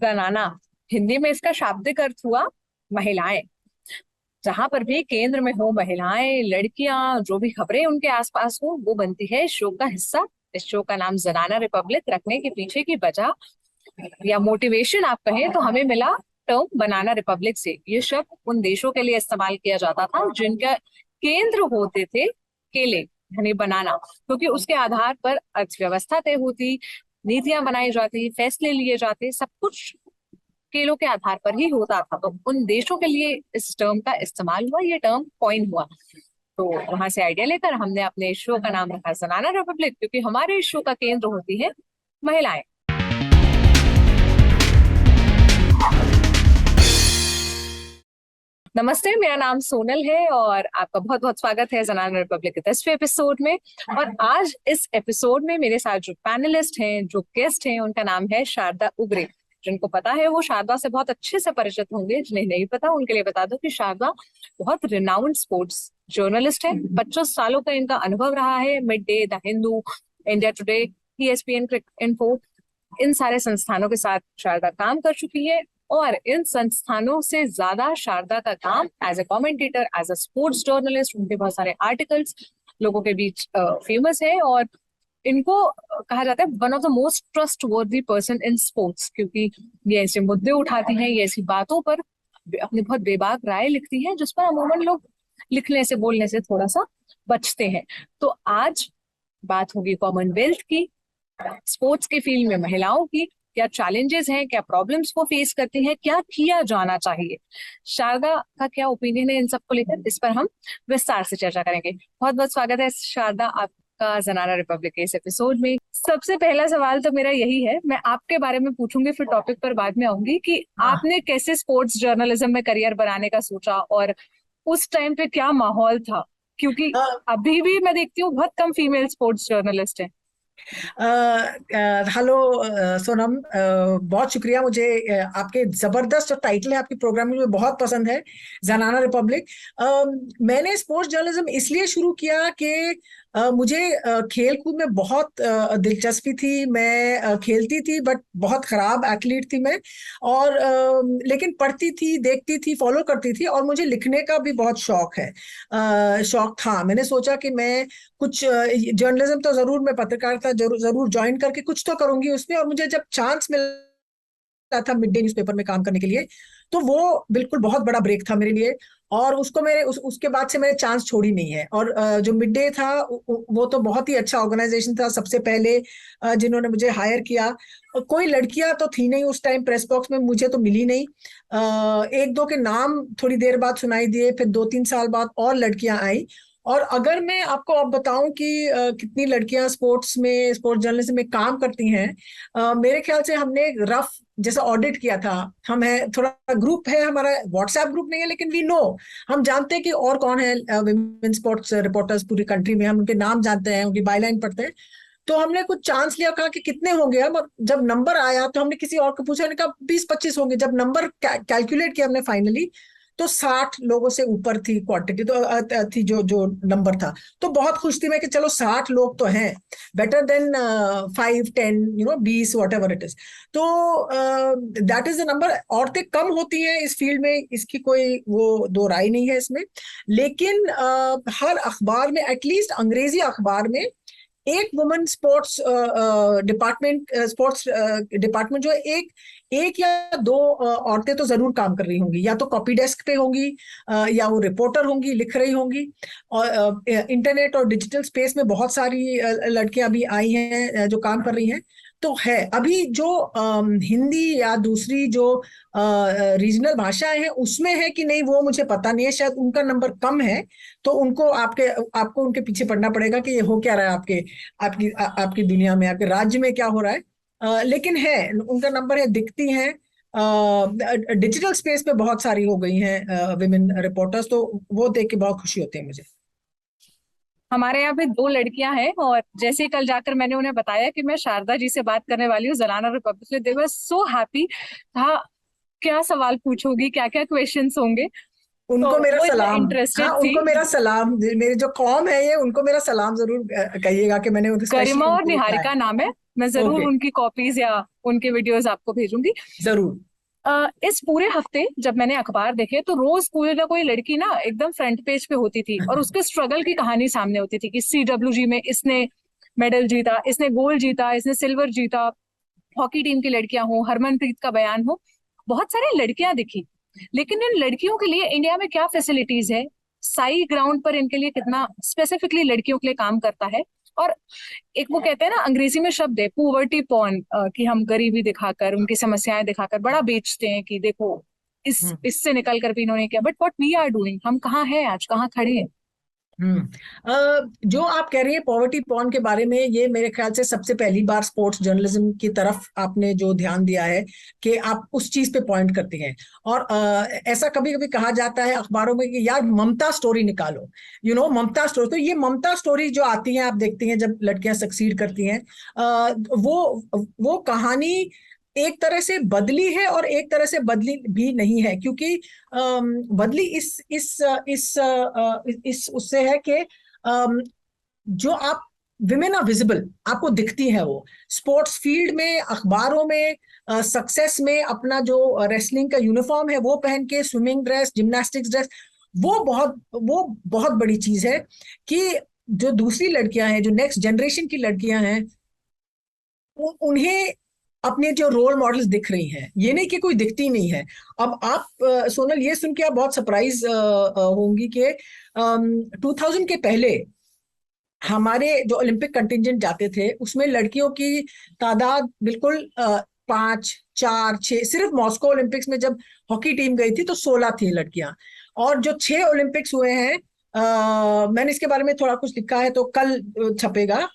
जनाना, हिंदी में इसका शाब्दिक अर्थ हुआ महिलाएं। जहां पर भी केंद्र में हो महिलाएं, लड़कियां, जो भी खबरें उनके आसपास हो, वो बनती है इस शो का हिस्सा। इस शो का नाम जनाना रिपब्लिक रखने के पीछे की वजह या मोटिवेशन आप कहें तो हमें मिला टर्म बनाना रिपब्लिक से। ये शब्द उन देशों के लिए इस्तेमाल किया जाता था जिनका केंद्र होते थे केले, यानी बनाना, क्योंकि उसके आधार पर अर्थव्यवस्था तय होती, नीतियां बनाई जाती, फैसले लिए जाते, सब कुछ केलों के आधार पर ही होता था। तो उन देशों के लिए इस टर्म का इस्तेमाल हुआ, ये टर्म कॉइन हुआ। तो वहां से आइडिया लेकर हमने अपने शो का नाम रखा जनाना रिपब्लिक, क्योंकि हमारे शो का केंद्र होती है महिलाएं। नमस्ते, मेरा नाम सोनल है और आपका बहुत बहुत स्वागत है जनाना रिपब्लिक के 10वें एपिसोड में। और आज इस एपिसोड में मेरे साथ जो पैनलिस्ट हैं, जो गेस्ट हैं, उनका नाम है शारदा उगरे। जिनको पता है वो शारदा से बहुत अच्छे से परिचित होंगे, जिन्हें नहीं पता उनके लिए बता दो कि शारदा बहुत रिनाउंड स्पोर्ट्स जर्नलिस्ट है। 25 सालों का इनका अनुभव रहा है। Mid day, the Hindu, India today, ESPN cric info, इन सारे संस्थानों के साथ शारदा काम कर चुकी है। और इन संस्थानों से ज्यादा शारदा का काम as a commentator, as a sports journalist, उनके बहुत सारे आर्टिकल्स लोगों के बीच फेमस है। और इनको कहा जाता है one of the most trust वर्दी पर्सन इन स्पोर्ट्स, क्योंकि ये ऐसे मुद्दे उठाती हैं, ये ऐसी बातों पर अपनी बहुत बेबाक राय लिखती हैं जिस पर अमूमन लोग लिखने से, बोलने से थोड़ा सा बचते हैं। तो आज बात होगी कॉमनवेल्थ की, स्पोर्ट्स के फील्ड में महिलाओं की क्या चैलेंजेस हैं, क्या प्रॉब्लम्स को फेस करती हैं, क्या किया जाना चाहिए, शारदा का क्या ओपिनियन है इन सब को लेकर, इस पर हम विस्तार से चर्चा करेंगे। बहुत बहुत स्वागत है शारदा आपका जनाना रिपब्लिक के इस एपिसोड में। सबसे पहला सवाल तो मेरा यही है, मैं आपके बारे में पूछूंगी, फिर टॉपिक पर बाद में आऊंगी, कि हाँ। आपने कैसे स्पोर्ट्स जर्नलिज्म में करियर बनाने का सोचा और उस टाइम पे क्या माहौल था, क्योंकि अभी भी मैं देखती हूँ बहुत कम फीमेल स्पोर्ट्स जर्नलिस्ट हैं। हेलो सोनम, बहुत शुक्रिया। मुझे आपके जबरदस्त जो टाइटल है आपकी प्रोग्राम में मुझे बहुत पसंद है, जनाना रिपब्लिक। मैंने स्पोर्ट्स जर्नलिज्म इसलिए शुरू किया कि मुझे खेल कूद में बहुत दिलचस्पी थी। मैं खेलती थी बट बहुत खराब एथलीट थी मैं। और लेकिन पढ़ती थी, देखती थी, फॉलो करती थी, और मुझे लिखने का भी बहुत शौक है, शौक था। मैंने सोचा कि मैं कुछ जर्नलिज्म तो जरूर, मैं पत्रकारिता जरूर जरूर ज्वाइन करके कुछ तो करूंगी उसमें। और मुझे जब चांस मिला था मिड डे न्यूज़पेपर में काम करने के लिए, तो वो बिल्कुल बहुत बड़ा ब्रेक था मेरे लिए। और उसको मेरे उसके बाद से मैंने चांस छोड़ी नहीं है। और जो मिड डे था वो तो बहुत ही अच्छा ऑर्गेनाइजेशन था। सबसे पहले जिन्होंने मुझे हायर किया, कोई लड़कियां तो थी नहीं उस टाइम, प्रेस बॉक्स में मुझे तो मिली नहीं। एक दो के नाम थोड़ी देर बाद सुनाई दिए, फिर 2-3 साल बाद और लड़कियां आई। और अगर मैं आपको अब बताऊं कि कितनी लड़कियां स्पोर्ट्स में, स्पोर्ट्स जर्नलिज्म में काम करती हैं, मेरे ख्याल से हमने एक रफ जैसा ऑडिट किया था। हम है, थोड़ा ग्रुप है हमारा, व्हाट्सएप ग्रुप नहीं है, लेकिन वी नो, हम जानते हैं कि और कौन है विमेन स्पोर्ट्स रिपोर्टर्स पूरी कंट्री में। हम उनके नाम जानते हैं, उनकी बायलाइन पढ़ते हैं। तो हमने कुछ चांस लिया, कहा कि कितने होंगे। अब जब नंबर आया तो हमने किसी और को पूछा, हमने कहा 20-25 होंगे। जब नंबर कैलकुलेट किया हमने फाइनली, तो 60 लोगों से ऊपर थी क्वांटिटी, तो थी जो जो नंबर था। तो बहुत खुश थी मैं कि चलो 60 लोग तो हैं, better than 5-10, 20, what ever it is. तो दैट इज द नंबर। औरतें कम होती हैं इस फील्ड में, इसकी कोई वो दो राय नहीं है इसमें। लेकिन हर अखबार में, एटलीस्ट अंग्रेजी अखबार में, एक women sports department, sports department जो है, एक एक या दो औरतें तो जरूर काम कर रही होंगी। या तो कॉपी डेस्क पे होंगी, या वो रिपोर्टर होंगी, लिख रही होंगी। और इंटरनेट और डिजिटल स्पेस में बहुत सारी लड़कियां अभी आई हैं जो काम कर रही हैं। तो है अभी जो हिंदी या दूसरी जो रीजनल भाषाएं हैं उसमें है कि नहीं, वो मुझे पता नहीं है। शायद उनका नंबर कम है। तो उनको आपको उनके पीछे पड़ना पड़ेगा कि ये हो क्या रहा है आपके, आपकी दुनिया में, आपके राज्य में क्या हो रहा है। लेकिन है, उनका नंबर है, दिखती हैं। डिजिटल स्पेस पे बहुत सारी हो गई हैं विमेन रिपोर्टर्स, तो वो देख के बहुत खुशी होती है मुझे। हमारे यहाँ पे दो लड़कियां हैं, और जैसे ही कल जाकर मैंने उन्हें बताया कि मैं शारदा जी से बात करने वाली हूँ जलाना रिपब्लिक से, दे वर सो हैप्पी। था क्या सवाल पूछोगी, क्या क्या क्वेश्चंस होंगे। उनको तो मेरा वो इतना सलाम। इंटरेस्टेड हाँ, थी। उनको मेरा सलाम, मेरे जो कौम है ये, उनको मेरा सलाम जरूर कहिएगा कि मैंने उनको गरिमा स्पेशली और उनको लिखा है। निहारिका नाम है। मैं जरूर ओके, उनकी कॉपीज या उनके वीडियोस आपको भेजूंगी। जरूर। इस पूरे हफ्ते जब मैंने अखबार देखे तो रोज कोई ना कोई लड़की ना एकदम फ्रंट पेज पे होती थी और उसके स्ट्रगल की कहानी सामने होती थी कि CWG में इसने मेडल जीता, इसने गोल्ड जीता, इसने सिल्वर जीता। हॉकी टीम की लड़कियां हो, हरमनप्रीत का बयान हो, बहुत सारी लड़कियां दिखी। लेकिन इन लड़कियों के लिए इंडिया में क्या फैसिलिटीज है, साई ग्राउंड पर इनके लिए कितना स्पेसिफिकली लड़कियों के लिए काम करता है। और एक वो कहते हैं ना, अंग्रेजी में शब्द है पुअर्टी पॉर्न, कि हम गरीबी दिखाकर, उनकी समस्याएं दिखाकर बड़ा बेचते हैं कि देखो इस हम्म। इससे निकल कर भी इन्होंने किया। But what we are doing, हम कहाँ हैं आज, कहाँ खड़े हैं। जो आप कह रही हैं पॉवर्टी पॉर्न के बारे में, ये मेरे ख्याल से सबसे पहली बार स्पोर्ट्स जर्नलिज्म की तरफ आपने जो ध्यान दिया है कि आप उस चीज पे पॉइंट करती हैं। और ऐसा कभी कभी कहा जाता है अखबारों में कि यार ममता स्टोरी निकालो, ममता स्टोरी। तो ये ममता स्टोरी जो आती है, आप देखती हैं जब लड़कियां सक्सीड करती हैं, वो कहानी एक तरह से बदली है और एक तरह से बदली भी नहीं है, क्योंकि बदली इस उससे है कि जो आप विमेन आर विजिबल, आपको दिखती है वो स्पोर्ट्स फील्ड में, अखबारों में, सक्सेस में, अपना जो रेसलिंग का यूनिफॉर्म है वो पहन के, स्विमिंग ड्रेस, जिम्नास्टिक्स ड्रेस, वो बहुत बड़ी चीज है कि जो दूसरी लड़कियां हैं, जो नेक्स्ट जनरेशन की लड़कियां हैं, उन्हें अपने जो रोल मॉडल्स दिख रही हैं। ये नहीं कि कोई दिखती नहीं है। अब आप सोनल, ये सुन के आप बहुत सरप्राइज होंगी कि 2000 के पहले हमारे जो ओलंपिक कंटिंजेंट जाते थे उसमें लड़कियों की तादाद बिल्कुल 5, 4, 6, सिर्फ मॉस्को ओलंपिक्स में जब हॉकी टीम गई थी तो 16 थी लड़कियां। और जो 6 ओलंपिक्स हुए हैं, मैंने इसके बारे में थोड़ा कुछ लिखा है तो कल छपेगा।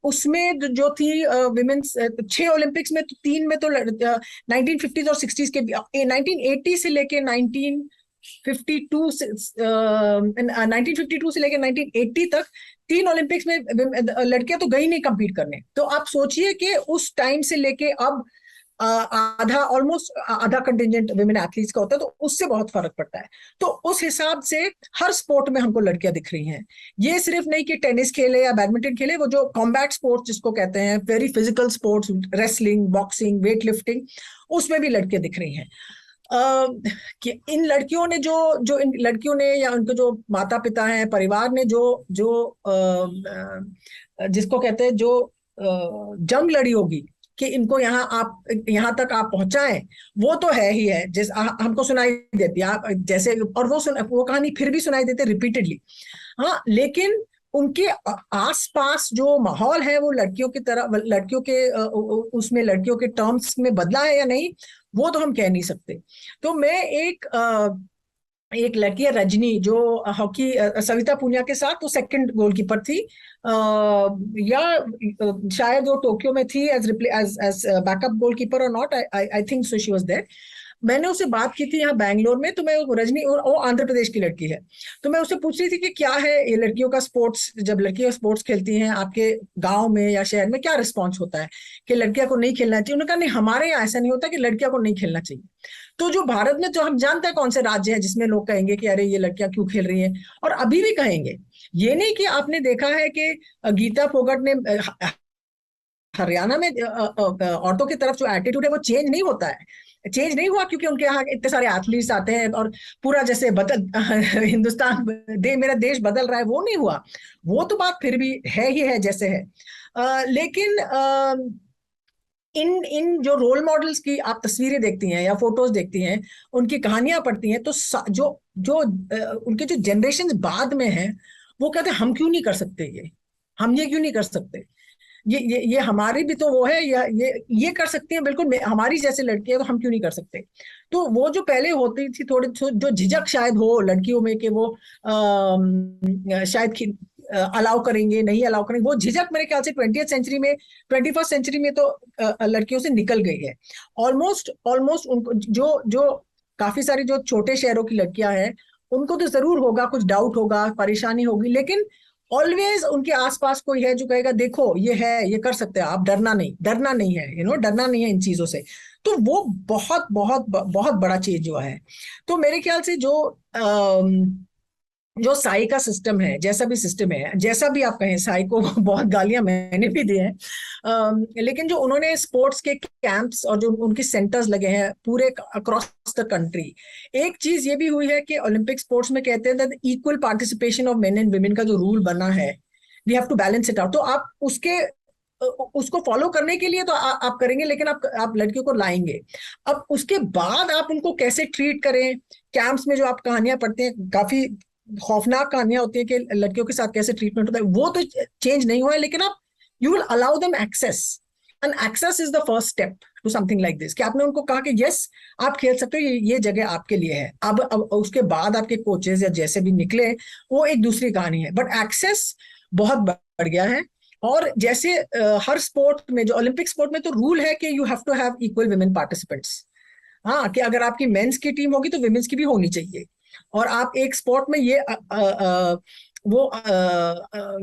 उसमें जो थी विमेन्स 6 ओलंपिक्स में, तो 3 में तो 1950s और 60s के, 1980 से लेके 1952 से 1952 से लेकर 1980 तक 3 ओलंपिक्स में लड़कियां तो गई नहीं कंपीट करने। तो आप सोचिए कि उस टाइम से लेके अब आधा, ऑलमोस्ट आधा कंटिजेंट विमेन एथलीट्स का होता है, तो उससे बहुत फर्क पड़ता है। तो उस हिसाब से हर स्पोर्ट में हमको लड़कियां दिख रही हैं। ये सिर्फ नहीं कि टेनिस खेले या बैडमिंटन खेले, वो जो कॉम्बैट स्पोर्ट्स जिसको कहते हैं, very physical sports, wrestling, boxing, weight lifting, उसमें भी लड़कियां दिख रही हैं। कि इन लड़कियों ने जो इन लड़कियों ने या उनके जो माता पिता हैं, परिवार ने जो जो जिसको कहते हैं, जो जंग लड़ी होगी कि इनको यहाँ तक आप पहुंचाएं, वो तो है ही है। हमको सुनाई देती है आप जैसे, और वो कहानी फिर भी सुनाई देती रिपीटेडली। हाँ, लेकिन उनके आसपास जो माहौल है वो लड़कियों की तरह, लड़कियों के उसमें लड़कियों के टर्म्स में बदला है या नहीं, वो तो हम कह नहीं सकते। तो मैं एक लड़की है रजनी, जो हॉकी सविता पुनिया के साथ वो सेकंड गोलकीपर थी, या शायद वो टोक्यो में थी एज एज बैकअप गोलकीपर और not, I think so she was there. मैंने उससे बात की थी यहाँ बैंगलोर में। तो मैं रजनी, और वो आंध्र प्रदेश की लड़की है, तो मैं उससे पूछ रही थी कि क्या है ये लड़कियों का स्पोर्ट्स, जब लड़कियां स्पोर्ट्स खेलती हैं आपके गांव में या शहर में, क्या रिस्पॉन्स होता है कि लड़कियों को नहीं खेलना चाहिए। उन्होंने कहा नहीं, हमारे यहाँ ऐसा नहीं होता कि लड़कियों को नहीं खेलना चाहिए। तो जो भारत में, जो हम जानते हैं कौन से राज्य है जिसमें लोग कहेंगे कि अरे ये लड़कियां क्यों खेल रही हैं, और अभी भी कहेंगे। ये नहीं कि आपने देखा है कि गीता फोगट ने हरियाणा में औरतों की तरफ जो एटीट्यूड है वो चेंज नहीं होता है, चेंज नहीं हुआ क्योंकि उनके यहाँ इतने सारे एथलीट्स आते हैं और पूरा जैसे बदल हिंदुस्तान मेरा देश बदल रहा है, वो नहीं हुआ। वो तो बात फिर भी है ही है जैसे है। लेकिन इन जो रोल मॉडल्स की आप तस्वीरें देखती हैं या फोटोज देखती हैं, उनकी कहानियां पढ़ती हैं, तो जो जो उनके जो जनरेशन बाद में हैं, वो कहते हैं हम क्यों नहीं कर सकते, हम ये क्यों नहीं कर सकते, ये हमारी भी तो वो है, ये कर सकती हैं बिल्कुल, हमारी जैसे लड़की है तो हम क्यों नहीं कर सकते। तो वो जो पहले होती थी थोड़ी जो झिझक शायद हो लड़कियों में कि वो शायद अलाउ करेंगे नहीं अलाउ करेंगे, वो झिझक मेरे ख्याल से 20th सेंचुरी में, 21st सेंचुरी में तो लड़कियों से निकल गई है ऑलमोस्ट ऑलमोस्ट। उनको जो जो काफी सारी जो छोटे शहरों की लड़कियां हैं, उनको तो जरूर होगा, कुछ डाउट होगा, परेशानी होगी, लेकिन ऑलवेज उनके आसपास कोई है जो कहेगा देखो ये है, ये कर सकते हैं आप, डरना नहीं है, डरना नहीं है इन चीजों से। तो वो बहुत बहुत बहुत बड़ा चेंज हुआ है। तो मेरे ख्याल से जो साई का सिस्टम है, जैसा भी सिस्टम है, जैसा भी आप कहें, साई को बहुत गालियां मैंने भी दी हैं, लेकिन जो उन्होंने स्पोर्ट्स के कैंप्स और जो उनके सेंटर्स लगे हैं पूरे अक्रॉस द कंट्री, एक चीज ये भी हुई है कि ओलंपिक स्पोर्ट्स में कहते हैं that equal participation of men and women का जो रूल बना है, we have to balance it out. तो आप उसको फॉलो करने के लिए तो आप करेंगे, लेकिन आप लड़कियों को लाएंगे। अब उसके बाद आप उनको कैसे ट्रीट करें, कैंप्स में जो आप कहानियां पढ़ते हैं, काफी खौफनाक कहानियां होती है कि लड़कियों के साथ कैसे ट्रीटमेंट होता है, वो तो चेंज नहीं हुआ है, लेकिन आप you will allow them access, and access is the first step to something like this, कि आपने उनको कहा कि यस आप खेल सकते हो, ये जगह आपके लिए है। अब उसके बाद आपके कोचेस या जैसे भी निकले वो एक दूसरी कहानी है, बट एक्सेस बहुत बढ़ गया है। और जैसे हर स्पोर्ट में, जो ओलंपिक स्पोर्ट में तो रूल है कि you have to have equal women participants. हाँ, कि अगर आपकी मेंस की टीम होगी तो वुमेन्स की भी होनी चाहिए। और आप एक स्पोर्ट में वो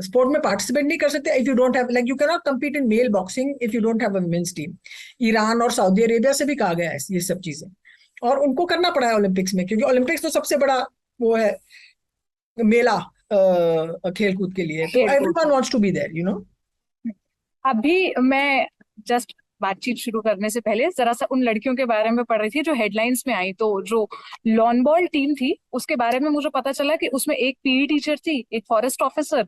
स्पोर्ट में पार्टिसिपेट नहीं कर सकते if you don't have, like you can not compete in male boxing if you don't have a women's team. Iran और सऊदी अरेबिया से भी कहा गया है ये सब चीजें, और उनको करना पड़ा है ओलंपिक्स में, क्योंकि ओलंपिक्स तो सबसे बड़ा वो है मेला खेलकूद के लिए, तो खेलकूद एवरीवन का। Wants to be there, you know. अभी मैं जस्ट बातचीत शुरू करने से पहले जरा सा उन लड़कियों के बारे में पढ़ रही थी जो हेडलाइंस में आई। तो जो लॉन बॉल टीम थी उसके बारे में मुझे पता चला कि उसमें एक पीई टीचर थी, एक फॉरेस्ट ऑफिसर,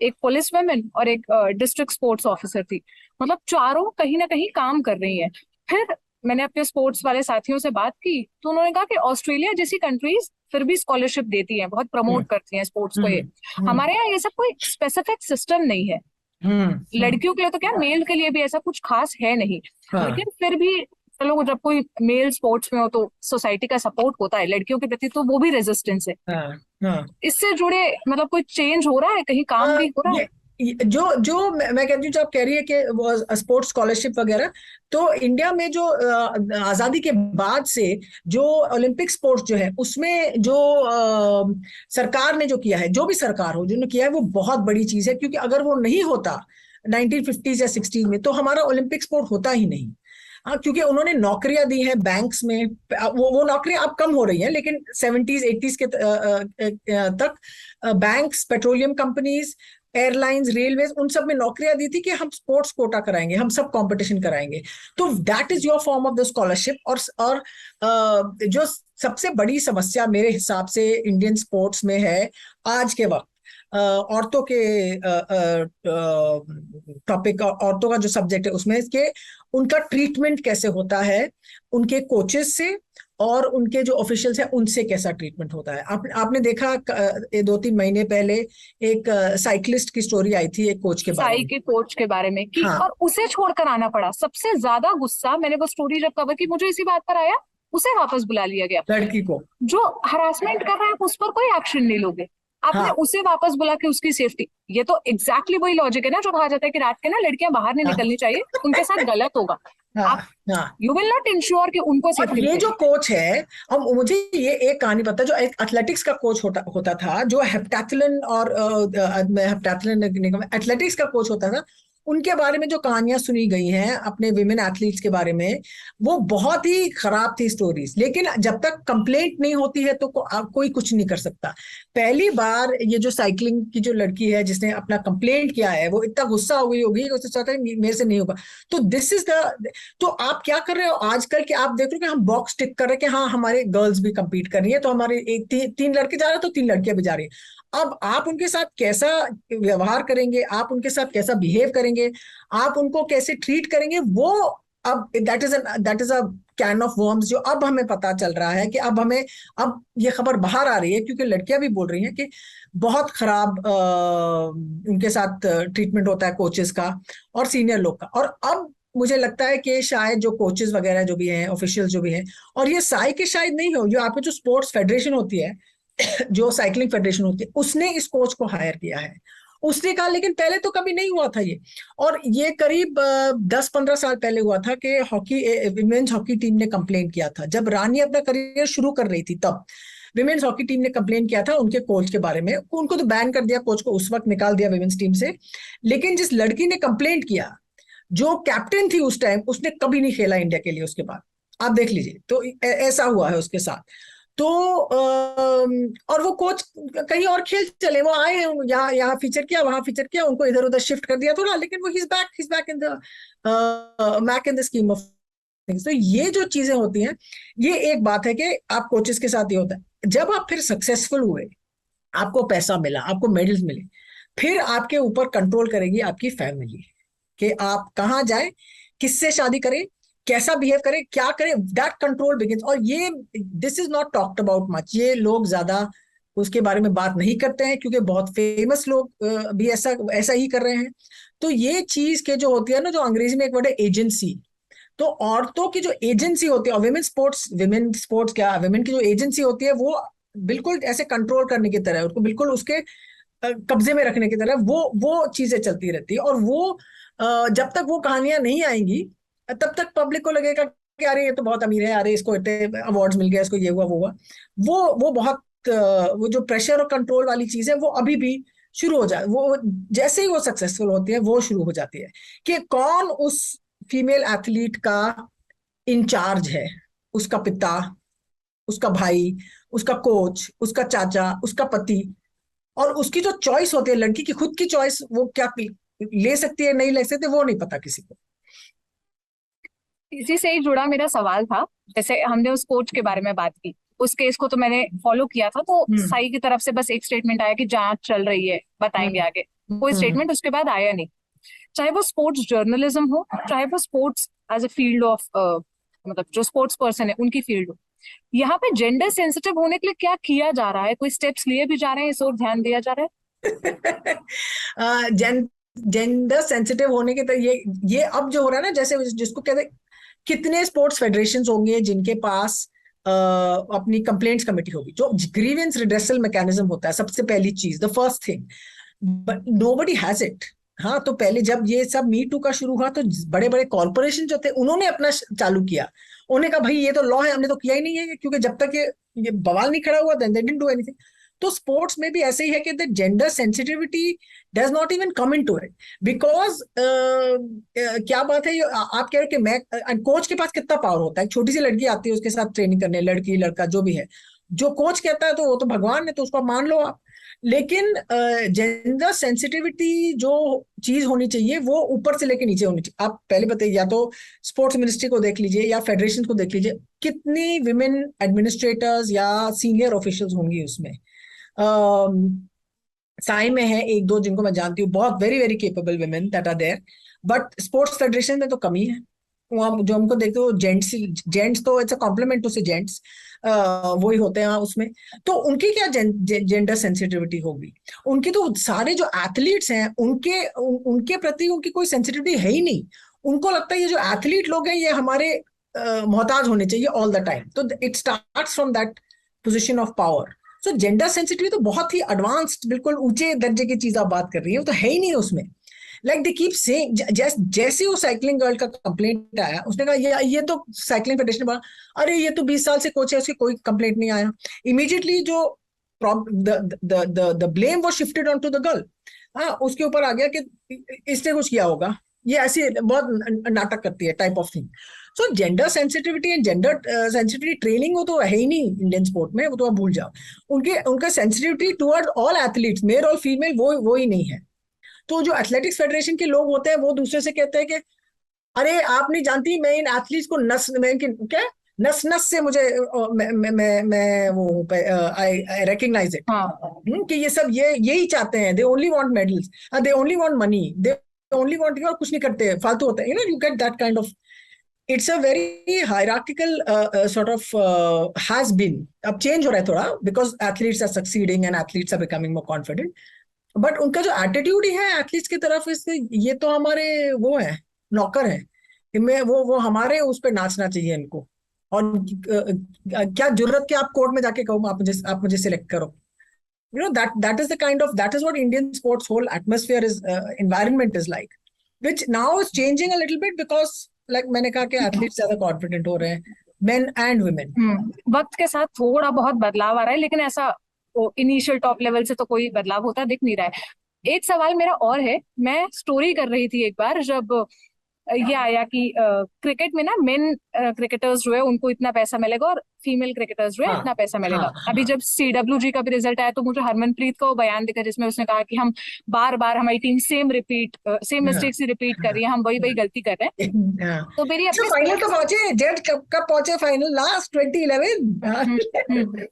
एक पुलिस वुमेन और एक डिस्ट्रिक्ट स्पोर्ट्स ऑफिसर थी। मतलब चारों कहीं ना कहीं काम कर रही हैं। फिर मैंने अपने स्पोर्ट्स वाले साथियों से बात की तो उन्होंने कहा कि ऑस्ट्रेलिया जैसी कंट्रीज फिर भी स्कॉलरशिप देती हैं, बहुत हम्म प्रमोट करती हैं स्पोर्ट्स को। ये हम्म हमारे यहाँ ये सब कोई स्पेसिफिक सिस्टम नहीं है। हम्म। लड़कियों के लिए तो क्या, मेल के लिए भी ऐसा कुछ खास है नहीं। हाँ लेकिन फिर भी चलो, जब कोई मेल स्पोर्ट्स में हो तो सोसाइटी का सपोर्ट होता है, लड़कियों के प्रति तो वो भी रेजिस्टेंस है। हाँ हाँ। इससे जुड़े मतलब कोई चेंज हो रहा है, कहीं काम भी हो रहा है? जो जो मैं कहती हूँ, जो आप कह रही है कि वो स्पोर्ट्स स्कॉलरशिप वगैरह, तो इंडिया में जो आजादी के बाद से जो ओलंपिक स्पोर्ट्स जो है उसमें जो सरकार ने जो किया है, जो भी सरकार हो जो किया है, वो बहुत बड़ी चीज है। क्योंकि अगर वो नहीं होता 1950s या 60s में, तो हमारा ओलंपिक स्पोर्ट होता ही नहीं। हाँ, क्योंकि उन्होंने नौकरियां दी हैं बैंक्स में, वो नौकरियां अब कम हो रही हैं, लेकिन 70s 80s के तक banks, petroleum companies, airlines, railways, उन सब में नौकरियां दी थी कि हम स्पोर्ट्स कोटा कराएंगे, हम सब कंपटीशन कराएंगे। तो that is your form of the scholarship. और जो सबसे बड़ी समस्या मेरे हिसाब से इंडियन स्पोर्ट्स में है आज के वक्त, औरतों के टॉपिक, औरतों का जो सब्जेक्ट है उसमें इसके उनका ट्रीटमेंट कैसे होता है, उनके कोचेस से और उनके जो ऑफिशियल्स हैं उनसे कैसा ट्रीटमेंट होता है। आपने देखा 2-3 महीने पहले एक साइकिलिस्ट की स्टोरी आई थी एक कोच के बारे साई में। के कोच के बारे में कि, हाँ, और उसे छोड़कर आना पड़ा। सबसे ज्यादा गुस्सा मैंने वो स्टोरी जब कवर की, मुझे इसी बात पर आया, उसे वापस बुला लिया गया। लड़की को। जो हरासमेंट कर रहा है उस पर कोई एक्शन नहीं लोगे, आपने हाँ उसे वापस बुला के उसकी सेफ्टी। ये तो एग्जैक्टली वही लॉजिक है ना जो कहा जाता है कि रात के ना लड़कियां बाहर नहीं हाँ निकलनी चाहिए, उनके साथ गलत होगा। हाँ आप हाँ। यू विल नॉट इंश्योर कि उनको और सेफ्टी ये जो मिलेगी। कोच है, अब मुझे ये एक कहानी पता है, जो एक एथलेटिक्स का कोच होता होता था, जो हेप्टैथलन और हेप्टैथलन एथलेटिक्स का कोच होता था, उनके बारे में जो कहानियां सुनी गई हैं अपने विमेन एथलीट्स के बारे में, वो बहुत ही खराब थी स्टोरीज। लेकिन जब तक कंप्लेंट नहीं होती है तो कोई कुछ नहीं कर सकता। पहली बार ये जो साइकिलिंग की जो लड़की है जिसने अपना कंप्लेंट किया है, वो इतना गुस्सा हो गई होगी कि उसने सोचा मेरे से नहीं होगा। तो दिस इज द, तो आप क्या कर रहे हो आजकल कि आप देख रहे हो कि हम बॉक्स टिक कर रहे हैं कि हाँ हमारे गर्ल्स भी compete कर रही है, तो हमारे एक तीन लड़के जा रहे हैं तो 3 लड़कियां भी जा रही हैं। अब आप उनके साथ कैसा व्यवहार करेंगे, आप उनके साथ कैसा बिहेव करेंगे, आप उनको कैसे ट्रीट करेंगे, वो अब that is a can of worms, जो अब हमें पता चल रहा है कि अब ये खबर बाहर आ रही है, क्योंकि लड़कियां भी बोल रही हैं कि बहुत खराब उनके साथ ट्रीटमेंट होता है कोचेस का और सीनियर लोग का। और अब मुझे लगता है कि शायद जो कोचेस वगैरह जो भी हैं, ऑफिशियल्स जो भी हैं, और ये साई के शायद नहीं हो, जो आपकी जो स्पोर्ट्स फेडरेशन होती है, जो साइकिलिंग फेडरेशन होती है, उसने इस कोच को हायर किया है। उसने कहा, लेकिन पहले तो कभी नहीं हुआ था ये। और ये करीब 10-15 साल पहले हुआ था कि विमेन्स हॉकी टीम ने कंप्लेन किया था, जब रानी अपना करियर शुरू कर रही थी, तब विमेन्स हॉकी टीम ने कंप्लेन किया था उनके कोच के बारे में। उनको तो बैन कर दिया, कोच को उस वक्त निकाल दिया विमेन्स टीम से। लेकिन जिस लड़की ने कंप्लेंट किया, जो कैप्टन थी उस टाइम, उसने कभी नहीं खेला इंडिया के लिए उसके बाद। आप देख लीजिए। तो ऐसा हुआ है उसके साथ। तो और वो कोच कहीं और खेल चले, वो आए हैं, यहाँ यहाँ फीचर किया, वहां फीचर किया, उनको इधर उधर शिफ्ट कर दिया थोड़ा, लेकिन वो he is back in the back in the scheme of things. तो ये जो चीजें होती हैं, ये एक बात है कि आप कोचेस के साथ ये होता है। जब आप फिर सक्सेसफुल हुए, आपको पैसा मिला, आपको मेडल्स मिले, फिर आपके ऊपर कंट्रोल करेगी आपकी फैमिली कि आप कहाँ जाए, किससे शादी करें, कैसा बिहेव करें, क्या करें। That control begins. और ये this is not talked about much, ये लोग ज्यादा उसके बारे में बात नहीं करते हैं, क्योंकि बहुत फेमस लोग भी ऐसा ऐसा ही कर रहे हैं। तो ये चीज के जो होती है ना, जो अंग्रेजी में एक वर्ड है एजेंसी, तो औरतों की जो एजेंसी होती है, और विमेन स्पोर्ट्स क्या, विमेन की जो एजेंसी होती है, वो बिल्कुल ऐसे कंट्रोल करने की तरह है, उसको बिल्कुल उसके कब्जे में रखने की तरह वो चीजें चलती रहती है। और वो जब तक वो कहानियां नहीं आएंगी, तब तक पब्लिक को लगेगा कि अरे ये तो बहुत अमीर है, अरे इसको इतने अवार्ड्स मिल गया, इसको ये हुआ वो हुआ। वो बहुत वो जो प्रेशर और कंट्रोल वाली चीज है, वो अभी भी शुरू हो जाए, वो जैसे ही वो सक्सेसफुल होती है, वो शुरू हो जाती है कि कौन उस फीमेल एथलीट का इंचार्ज है, उसका पिता, उसका भाई, उसका कोच, उसका चाचा, उसका पति। और उसकी जो चॉइस होती है, लड़की की खुद की चॉइस, वो क्या ले सकती है नहीं ले सकती, वो नहीं पता किसी को। इसी से ही जुड़ा मेरा सवाल था। जैसे हमने उस कोच के बारे में बात की, उस केस को तो मैंने फॉलो किया था, तो हम्म। साई की तरफ से बस एक स्टेटमेंट आया कि जांच चल रही है, बताएंगे हम्म। आगे। कोई हम्म। स्टेटमेंट उसके बाद आया नहीं। चाहे वो स्पोर्ट्स जर्नलिज्म हो, चाहे वो sports as a field of, मतलब जो स्पोर्ट्स पर्सन है उनकी फील्ड हो, यहाँ पे जेंडर सेंसिटिव होने के लिए क्या किया जा रहा है? कोई स्टेप्स लिए भी जा रहे हैं, इस ओर ध्यान दिया जा रहा जेंडर सेंसिटिव होने के तो ये अब जो हो रहा है ना, जैसे जिसको कहते हैं, कितने स्पोर्ट्स फेडरेशन होंगे जिनके पास अपनी कंप्लेंट्स कमेटी होगी, जो ग्रीवेंस रिड्रेसल मैकेनिज्म होता है, सबसे पहली चीज, the first thing, but nobody has it. हाँ, तो पहले जब ये सब मी टू का शुरू हुआ, तो बड़े बड़े कॉर्पोरेशन जो थे, उन्होंने अपना चालू किया। उन्होंने कहा भाई ये तो लॉ है, हमने तो किया ही नहीं है, क्योंकि जब तक ये बवाल नहीं खड़ा हुआ, then they didn't do anything. तो स्पोर्ट्स में भी ऐसे ही है कि the gender sensitivity does not even come into it, because क्या बात है, आप कह रहे कि मैं, कोच के पास कितना पावर होता है, एक छोटी सी लड़की आती है उसके साथ ट्रेनिंग करने, लड़की लड़का जो भी है, जो कोच कहता है तो वो तो भगवान है, तो उसको मान लो आप। लेकिन जेंडर सेंसिटिविटी जो चीज होनी चाहिए, वो ऊपर से लेके नीचे होनी चाहिए। आप पहले बताइए, या तो स्पोर्ट्स मिनिस्ट्री को देख लीजिए या फेडरेशन को देख लीजिए, कितनी विमेन एडमिनिस्ट्रेटर्स या सीनियर ऑफिशियल्स होंगी उसमें। साई में है एक दो जिनको मैं जानती हूँ, बहुत very very capable women that are there, but sports federation में तो कमी है। वहाँ जो हमको देखते हो, जेंट्स जेंट्स तो इट्स अ कॉम्प्लीमेंट टू से जेंट्स, वही होते हैं उसमें। तो उनकी क्या जेंडर सेंसिटिविटी होगी? उनकी तो सारे जो एथलीट्स हैं, उनके प्रति उनकी कोई सेंसिटिविटी है ही नहीं। उनको लगता है ये जो एथलीट लोग हैं, ये हमारे मोहताज होने चाहिए ऑल द टाइम। तो it starts from that position of power. So gender sensitivity तो बहुत ही एडवांस्ड, बिल्कुल ऊंचे दर्जे की चीज आप बात कर रही है, वो तो है ही नहीं उसमें। लाइक दे कीप सेइंग, जैसे वो साइकिलिंग गर्ल का कंप्लेंट आया, उसने कहा ये तो साइकिलिंग फेडरेशन बना, अरे ये तो 20 साल से कोच है, उसकी कोई कंप्लेंट नहीं आया। इमीडिएटली जो द ब्लेम वो shifted on to the girl. हाँ, उसके ऊपर आ गया कि इसने कुछ किया होगा, ये ऐसी बहुत नाटक करती है type of thing. So gender sensitivity and gender sensitivity training वो तो है ही नहीं इंडियन स्पोर्ट में, वो तो आप भूल जाओ। उनका sensitivity toward all athletes, male और फीमेल, वो ही नहीं है। तो जो एथलेटिक्स फेडरेशन के लोग होते हैं, वो दूसरे से कहते हैं कि अरे आप नहीं जानती, मैं इन एथलीट्स को मैं इनकी क्या नस नस से मुझे मैं वो आई रिकग्नाइज इट, है? हाँ। कि ये सब यही चाहते हैं, they only want medals, they only want money, they only want, और कुछ नहीं करते, फालतू होता है, you get that kind of. It's a very hierarchical sort of has been. अब चेंज हो रहा है थोड़ा, because athletes are succeeding and athletes are becoming more confident, but उनका जो एटीट्यूड ही है एथलीट्स की तरफ, इससे ये तो हमारे वो है, नौकर है, इनमें वो हमारे उस पर नाचना चाहिए इनको। और क्या जरूरत कि आप कोर्ट में जाके कहो आप मुझे सिलेक्ट करो। That is the kind of, that is what Indian sports whole atmosphere is, environment is like, which now is changing a little bit because like मैंने कहा कि एथलीट्स ज्यादा कॉन्फिडेंट हो रहे हैं, men and women। वक्त के साथ थोड़ा बहुत बदलाव आ रहा है, लेकिन ऐसा इनिशियल टॉप लेवल से तो कोई बदलाव होता दिख नहीं रहा है। एक सवाल मेरा और है। मैं स्टोरी कर रही थी एक बार, जब ये आया कि क्रिकेट में ना मेन क्रिकेटर्स जो है उनको इतना पैसा मिलेगा और फीमेल क्रिकेटर्स जो है हाँ इतना पैसा मिलेगा। हाँ अभी हाँ जब CWG का भी रिजल्ट आया तो मुझे हरमनप्रीत का वो बयान दिखा जिसमें उसने कहा कि हम बार बार हमारी टीम सेम हाँ मिस्टेक्स ही रिपीट कर हाँ रही है, हम वही वही हाँ गलती कर रहे हैं। हाँ। तो मेरी अच्छा, अपने फाइनल तो स्पोर्ट्स। पहुंचे, जेट कब कब पहुंचे फाइनल? लास्ट 2011। हम्म।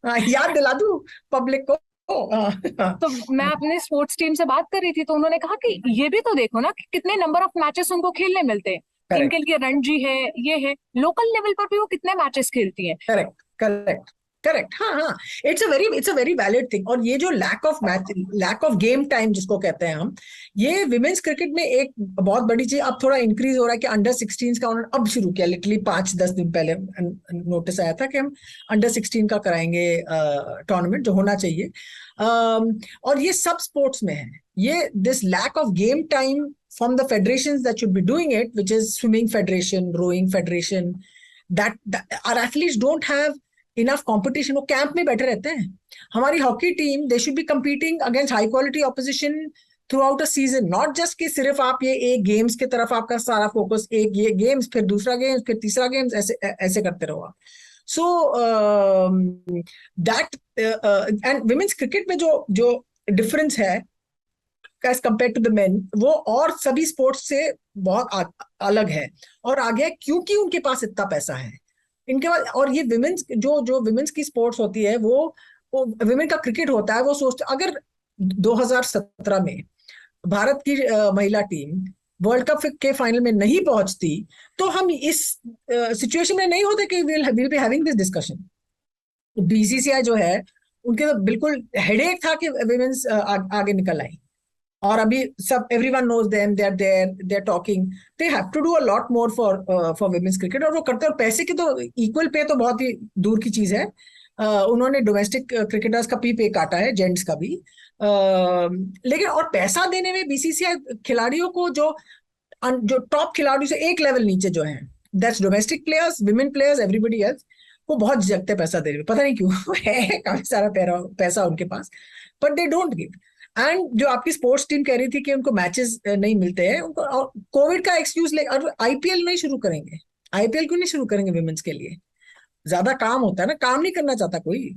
हाँ, याद दिला दूं पब्लिक को। हाँ हाँ तो मैं अपने स्पोर्ट्स टीम से बात कर रही थी तो उन्होंने कहा कि ये भी तो देखो ना कि कितने नंबर ऑफ मैचेस उनको खेलने मिलते हैं। इनके करेक्ट लिए रणजी है, ये है, लोकल लेवल पर भी वो कितने मैचेस खेलती हैं। Correct correct correct. हाँ हाँ, it's a very valid thing. और ये जो लैक ऑफ गेम टाइम जिसको कहते हैं हम, ये विमेन्स क्रिकेट में एक बहुत बड़ी चीज अब थोड़ा इंक्रीज हो रहा है कि अंडर 16 का उन्होंने अब शुरू किया। लिटरली 5-10 दिन पहले नोटिस आया था कि हम अंडर 16 का कराएंगे टूर्नामेंट, जो होना चाहिए। और ये सब स्पोर्ट्स में है। ये this lack of game time from the federations that should be doing it, which is swimming federation, rowing federation, that our athletes don't have enough competition. वो कैंप में बैठे रहते हैं। हमारी hockey team, they should be competing against high quality opposition throughout a season, not just कि सिर्फ आप ये एक गेम्स की तरफ आपका सारा फोकस, एक ये गेम्स फिर दूसरा गेम्स फिर तीसरा गेम्स, ऐसे ऐसे करते रहो आप। So that and women's cricket में जो जो डिफरेंस है as compare to the men, वो और सभी स्पोर्ट्स से बहुत अलग है। और आगे क्योंकि उनके पास इतना पैसा है इनके पास। और ये विमेन्स जो जो विमेन्स की स्पोर्ट्स होती है, वो विमेन का क्रिकेट होता है, वो सोचते अगर 2017 में भारत की महिला टीम वर्ल्ड कप के फाइनल में नहीं पहुंचती तो हम इस सिचुएशन में नहीं होते कि will be having this discussion. BCCI जो है, उनके तो बिल्कुल हेडेक था कि विमेन्स आगे निकल आई। और अभी सब everyone knows them, they are talking, they have to do a lot more for women's cricket. और वो करते हैं। और पैसे की तो इक्वल पे तो बहुत ही दूर की चीज है। उन्होंने डोमेस्टिक क्रिकेटर्स का भी पे काटा है, जेंट्स का भी। लेकिन और पैसा देने में बीसीसीआई खिलाड़ियों को जो जो टॉप खिलाड़ियों से एक लेवल नीचे जो है, that's domestic players, women players, everybody else, वो बहुत जगते पैसा दे रहे हैं। पता नहीं क्यों है काफी सारा पैसा उनके पास, but they don't give. And जो आपकी स्पोर्ट्स टीम कह रही थी कि उनको मैचेस नहीं मिलते हैं, उनको कोविड का एक्सक्यूज ले, और आईपीएल नहीं शुरू करेंगे। आईपीएल क्यों नहीं शुरू करेंगे विमेंस के लिए? ज्यादा काम होता है ना, काम नहीं करना चाहता कोई।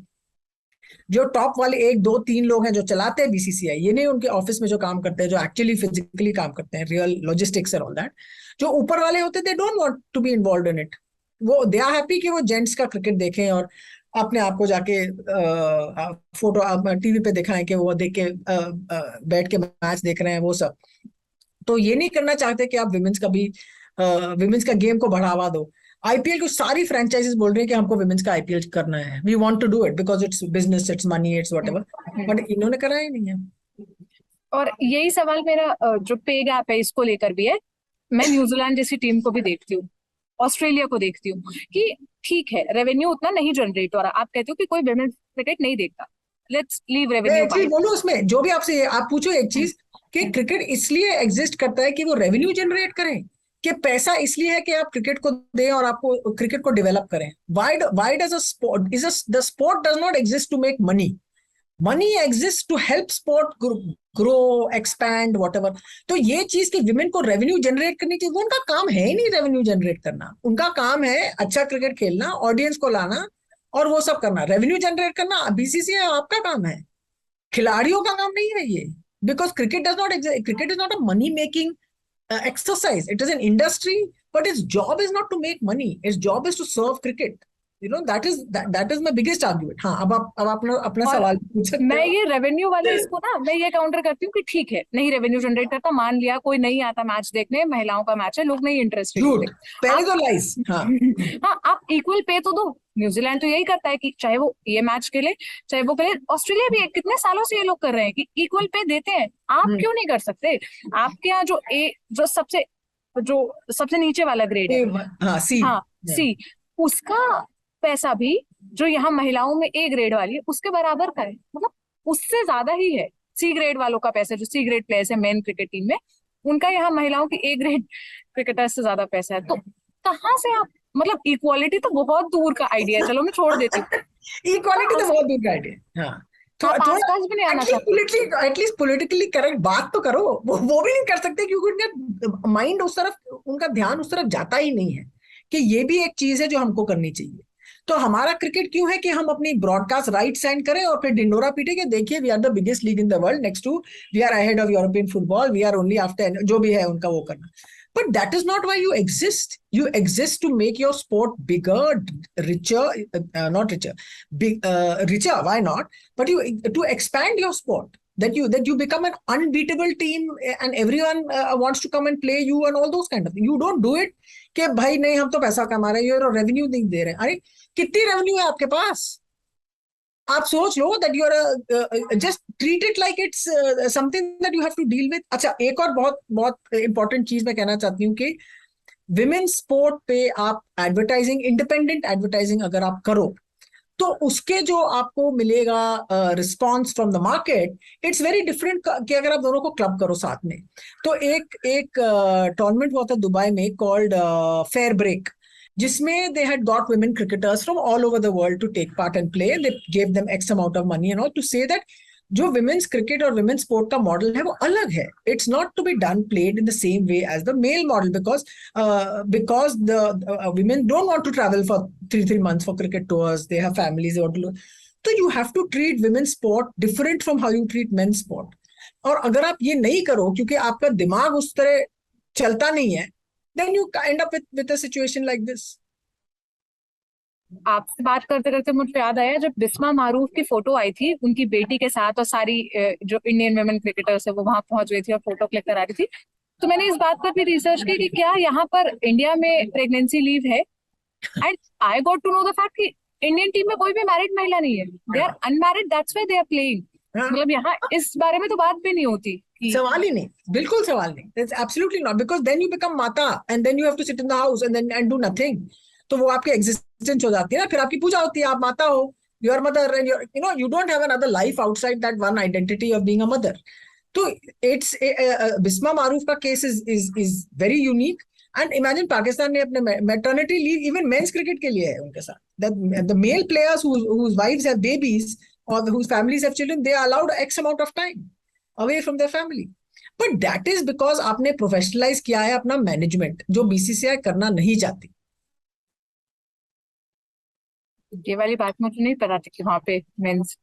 जो टॉप वाले 1-2-3 लोग हैं जो चलाते हैं बीसीसीआई, ये नहीं उनके ऑफिस में जो काम करते हैं, जो एक्चुअली फिजिकली काम करते हैं, real logistics and all that, जो ऊपर वाले होते हैं, they don't want to be involve in it. वो दे आर हैप्पी कि वो जेंट्स का क्रिकेट देखें और अपने आप को जाके फोटो टीवी पे दिखाएं कि वो देख के बैठ के मैच देख रहे हैं, वो सब। तो ये नहीं करना चाहते कि आप विमेंस का गेम को बढ़ावा दो। आईपीएल को सारी फ्रेंचाइजीज बोल रही है कि हमको विमेंस का आईपीएल करना है, we want to do it because it's business, it's money, it's whatever. But इन्होंने करा ही नहीं है। और यही सवाल मेरा जो पे गैप है इसको लेकर भी है। मैं न्यूजीलैंड जैसी टीम को भी देखती हूँ, ऑस्ट्रेलिया को देखती हूँ कि ठीक है रेवेन्यू उतना नहीं जनरेट हो रहा। आप कहते हो कि कोई विमेन क्रिकेट नहीं देखता, लेट्स लीव मैं रेवेन्यू एक चीज बोलूं उसमें, जो भी आपसे आप पूछो एक चीज, कि क्रिकेट इसलिए एग्जिस्ट करता है कि वो रेवेन्यू जनरेट करें, कि पैसा इसलिए है कि आप क्रिकेट को दें और आपको क्रिकेट को डेवलप करें। Why does a sport the sport does not exist to make money. Money exist to help sport grow, expand, whatever. तो ये चीज कि विमेन को रेवेन्यू जनरेट करनी चाहिए, वो उनका काम है ही नहीं रेवेन्यू जनरेट करना। उनका काम है अच्छा क्रिकेट खेलना, ऑडियंस को लाना और वो सब करना। रेवेन्यू जनरेट करना बीसीसीआई आपका काम है, खिलाड़ियों का काम नहीं है ये। Because cricket is not a money making exercise. It is an industry, but its job is not to make money. Its job is to serve cricket. That is my biggest argument. हाँ, अब आप अपना और सवाल पूछ सकते मैं हो। ये रेवेन्यू वाले इसको ना मैं ये काउंटर करती हूँ कि ठीक है नहीं रेवेन्यू जनरेट करता, मान लिया कोई नहीं आता मैच देखने, महिलाओं का मैच है, लोग नहीं इंटरेस्टेड होते। झूठ, पहले आप तो लाइस। हाँ हाँ आप इक्वल पे तो दो। न्यूजीलैंड तो यही करता है कि चाहे वो ये मैच के लिए चाहे वो करे। ऑस्ट्रेलिया भी कितने सालों से ये लोग कर रहे हैं कि इक्वल पे देते हैं। आप क्यों नहीं कर सकते? आपके यहाँ जो सबसे नीचे वाला ग्रेड है, हाँ, सी। हाँ सी, उसका पैसा भी जो यहाँ महिलाओं में ए ग्रेड वाली है उसके बराबर का है, मतलब उससे ज्यादा ही है। सी ग्रेड वालों का पैसा, जो सी ग्रेड प्लेयर्स है मेन क्रिकेट टीम में, उनका यहाँ महिलाओं की ए ग्रेड क्रिकेटर्स से ज्यादा पैसा है। तो कहाँ से आप, मतलब इक्वालिटी तो बहुत दूर का आइडिया है, चलो मैं छोड़ देती हूँ। इक्वालिटी तो बहुत दूर का आइडिया। हाँ, तो आप आसपास भी नहीं आना चाहते। एटलीस्ट पॉलिटिकली करेक्ट बात तो करो। वो भी नहीं कर सकते क्योंकि उनका माइंड उस तरफ, उनका ध्यान उस तरफ जाता ही नहीं है कि ये भी एक चीज है जो हमको करनी चाहिए। तो हमारा क्रिकेट क्यों है कि हम अपनी ब्रॉडकास्ट राइट साइन करें और फिर ढिंडोरा पीटे कि देखिए we are the biggest league in the world, next to we are ahead of European football, we are only after, जो भी है उनका वो करना। But that is not why you exist. You exist to make your sport bigger, richer, not richer, richer. Why not? But you to expand your sport. That you become an unbeatable team, and everyone wants to come and play you and all those kind of things. You don't do it कि भाई नहीं हम तो पैसा कमा रहे हैं और रेवेन्यू नहीं दे रहे हैं। अरे कितनी रेवेन्यू है आपके पास? आप सोच लो that you are just treat it like it's something that you have to deal with. अच्छा, एक और बहुत बहुत इंपॉर्टेंट चीज मैं कहना चाहती हूँ कि विमेन स्पोर्ट पे आप एडवर्टाइजिंग, इंडिपेंडेंट एडवर्टाइजिंग अगर आप करो तो उसके जो आपको मिलेगा response from the market, it's very different कि अगर आप दोनों को क्लब करो साथ में। तो एक टूर्नामेंट हुआ था दुबई में कॉल्ड फेयर ब्रेक, जिसमें they had got women cricketers from all over the world to take part and play, and they gave them X amount of money and all, to say that जो women's cricket और women's sport का model है वो अलग है. It's not to be done played in the same way as the male model, because the women don't want to travel for three months for cricket tours. They have families. They want to. So you have to treat women's sport different from how you treat men's sport. और अगर आप ये नहीं करो क्योंकि आपका दिमाग उस तरह चलता नहीं है, then you end up with a situation like this. आपसे बात करते करते मुझे याद आया जब बिस्मा मारूफ की फोटो आई थी उनकी बेटी के साथ, और सारी जो इंडियन वुमेन क्रिकेटर्स है वो वहां पहुंच गई थी और फोटो क्लिक करा रही थी, तो मैंने इस बात पर भी रिसर्च की कि क्या यहाँ पर इंडिया में प्रेगनेंसी लीव है, and I got to know the fact कि इंडियन टीम में कोई भी मैरिड महिला नहीं है, they are unmarried, that's why they are playing. मतलब यहाँ इस बारे में तो बात भी नहीं होती। सवाल ही नहीं, बिल्कुल सवाल नहीं, it's absolutely not, because then you become माता and then you have to sit in the house and do nothing. तो वो आपकी एग्जिस्टेंस हो जाती है ना, फिर आपकी पूजा होती है, आप माता हो, your mother, and you don't have another life outside that one identity of being a mother. तो इट्स बिस्मा मारूफ का case is very unique. And imagine Pakistan ने अपने maternity leave even men's cricket के लिए है उनके साथ, that the male players whose wives have babies or whose families have children, they are allowed X amount of time away from their family. But that is because आपने professionalise किया है अपना management, जो बीसीसीआई करना नहीं चाहती। ये वाली बात मुझे नहीं पता थी कि वहां पे मेंस,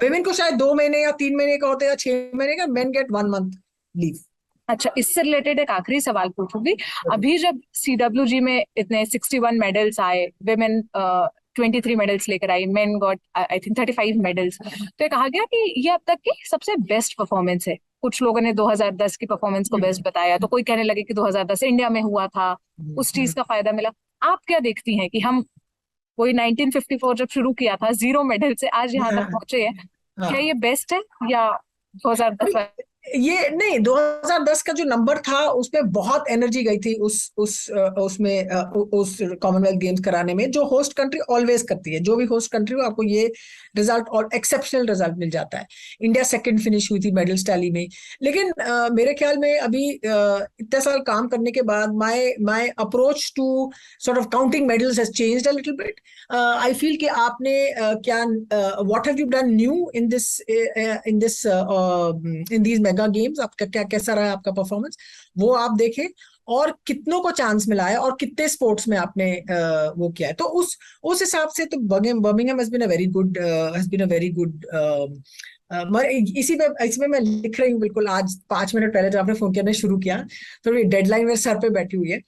विमेन को शायद 2 महीने या 3 महीने का होता है या 6 महीने का, मेन गेट 1 month लीव। अच्छा, इससे रिलेटेड एक आखिरी सवाल पूछूंगी। अभी जब CWG में इतने 61 मेडल्स आए, विमेन 23 मेडल्स लेकर आई, men got I think 35 medals, तो ये कहा गया कि ये अब तक की सबसे बेस्ट परफॉर्मेंस है। कुछ लोगों ने 2010 की परफॉर्मेंस को बेस्ट बताया, तो कोई कहने लगे कि 2010 इंडिया में हुआ था, उस चीज का फायदा मिला। आप क्या देखती हैं कि हम वही 1954 जब शुरू किया था 0 मेडल से आज यहाँ तक पहुंचे हैं, क्या ये बेस्ट है या 2010? ये नहीं, 2010 का जो नंबर था उसमें बहुत एनर्जी गई थी उसमें उस कॉमनवेल्थ गेम्स कराने में, जो होस्ट कंट्री ऑलवेज करती है। जो भी होस्ट कंट्री हो आपको ये रिजल्ट और एक्सेप्शनल रिजल्ट मिल जाता है। इंडिया सेकंड फिनिश हुई थी मेडल्स टैली में, लेकिन मेरे ख्याल में अभी इतने साल काम करने के बाद my approach to sort of counting medals has changed a little bit. I feel कि आपने क्या what have you done new in these mega games, आपका क्या कैसा रहा आपका परफॉर्मेंस, वो आप देखें, और कितनों को चांस मिला है और कितने स्पोर्ट्स में आपने वो किया है। तो उस हिसाब से तो Birmingham has been a very good इसमें मैं लिख रही हूँ बिल्कुल आज 5 मिनट पहले जब आपने फोन करना शुरू किया, तो डेडलाइन मेरे सर पे बैठी हुई है।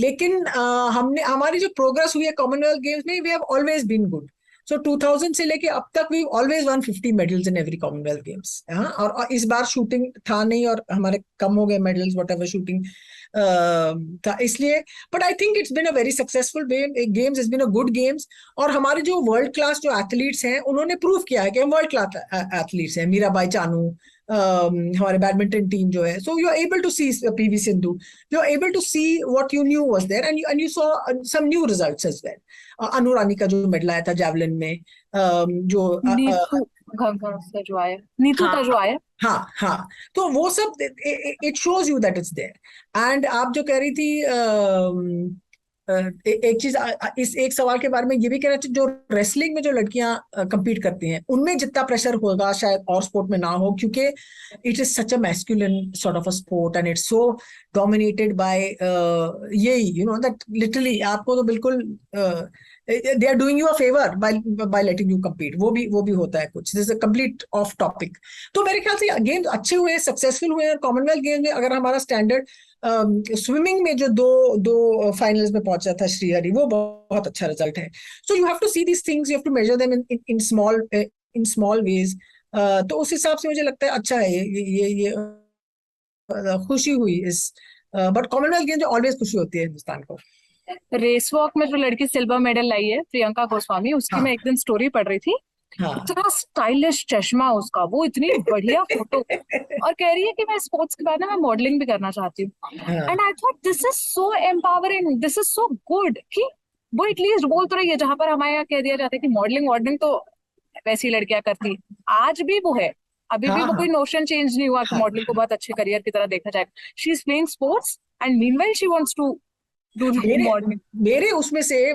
लेकिन हमारी जो प्रोग्रेस हुई है कॉमनवेल्थ गेम्स में, we have always been good. So 2000 से लेके अब तक we always won 50 medals in every Commonwealth Games. हाँ, और इस बार शूटिंग था नहीं और हमारे कम हो गए मेडल्स, whatever शूटिंग था, इसलिए। But I think it's been a very successful games, it's been a good games. और हमारे जो वर्ल्ड क्लास जो एथलीट्स हैं उन्होंने प्रूव किया है कि हम वर्ल्ड क्लास एथलीट्स हैं। मीराबाई चानू, हमारे बैडमिंटन टीम जो है, so you are able to see PV Sindhu, you are able to see what you knew was there, and you saw some new results as well. Anu Rani का जो मेडल आया था जैवलिन में, जो नीतू का जो आया, नीतू का जो आया, हाँ, तो वो सब it shows you that it's there. And आप जो कह रही थी एक चीज इस एक सवाल के बारे में ये भी कहना चाहिए, जो रेसलिंग में जो लड़कियां compete करती हैं उनमें जितना प्रेशर होगा शायद और स्पोर्ट में ना हो, क्योंकि it is such a masculine sort of a sport and it's so dominated by यही, यू नो दैट लिटरली आपको तो बिल्कुल they are doing you a favour by letting you compete। वो भी होता है कुछ, this is complete off topic. तो मेरे ख्याल से गेम्स अच्छे हुए, सक्सेसफुल हुए, और कॉमनवेल्थ गेम्स में अगर हमारा स्टैंडर्ड स्विमिंग में जो दो दो फाइनल्स में पहुंचा था श्रीहरि, वो बहुत अच्छा रिजल्ट है। So you have to see these things, you have to measure them in small ways. तो उस हिसाब से मुझे लगता है अच्छा है ये खुशी हुई इस, बट कॉमनवेल्थ गेम्स ऑलवेज खुशी होती है हिंदुस्तान को। रेस वॉक में जो लड़की सिल्वर मेडल लाई है, प्रियंका गोस्वामी, उसकी मैं हाँ एक दिन स्टोरी पढ़ रही थी। हाँ इतना स्टाइलिश चश्मा उसका, वो इतनी बढ़िया फोटो, और कह रही है कि मैं स्पोर्ट्स के बाद ना मैं मॉडलिंग भी करना चाहती हूँ। हाँ and I thought this is so empowering, this is so good कि वो एटलीस्ट बोल तो रही है। जहां पर हमारे यहाँ कह दिया जाता है कि मॉडलिंग वॉडलिंग तो वैसी लड़कियां करती, आज भी वो है, अभी भी हाँ वो हाँ कोई नोशन चेंज नहीं हुआ कि हाँ मॉडलिंग को बहुत अच्छे करियर की तरह देखा जाए। She is playing sports and meanwhile she wants to do मेरे मॉडलिंग। मेरे उसमें से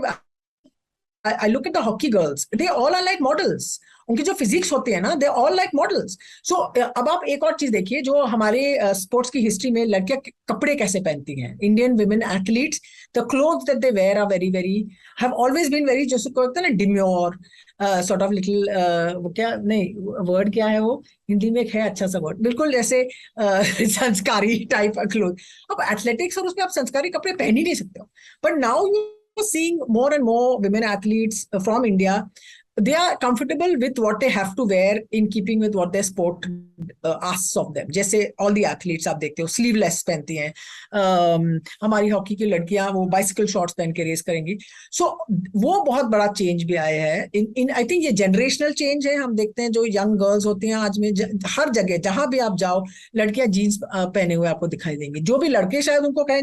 I look at the hockey girls, they all are like models। उनकी जो फिजिक्स होती है ना, they all like models। So अब आप एक और चीज देखिए, जो हमारे स्पोर्ट्स की हिस्ट्री में लड़कियां कपड़े कैसे पहनती हैं। Indian women athletes, the clothes that they wear are very have always been very, जैसे को कहते हैं ना, demure, sort of little, वो क्या, नहीं वर्ड क्या है वो हिंदी में, एक है अच्छा सा वर्ड, बिल्कुल जैसे संस्कारी टाइप क्लोथ। अब एथलेटिक्स और उसमें आप संस्कारी कपड़े पहन ही नहीं सकते हो। But now seeing more and more women athletes from India, they are comfortable with what they have to wear in keeping with what their sport asks of them। जैसे all the athletes आप देखते हो sleeveless पहनती हैं, हमारी hockey की लड़कियां वो बाइसिकल शॉर्ट्स पहन के रेस करेंगी। सो वो बहुत बड़ा चेंज भी आया है इन आई थिंक ये जनरेशनल चेंज है। हम देखते हैं जो यंग गर्ल्स होती हैं आज में, हर जगह जहां भी आप जाओ लड़कियां जीन्स पहने हुए आपको दिखाई देंगी। जो भी लड़के शायद उनको कहें,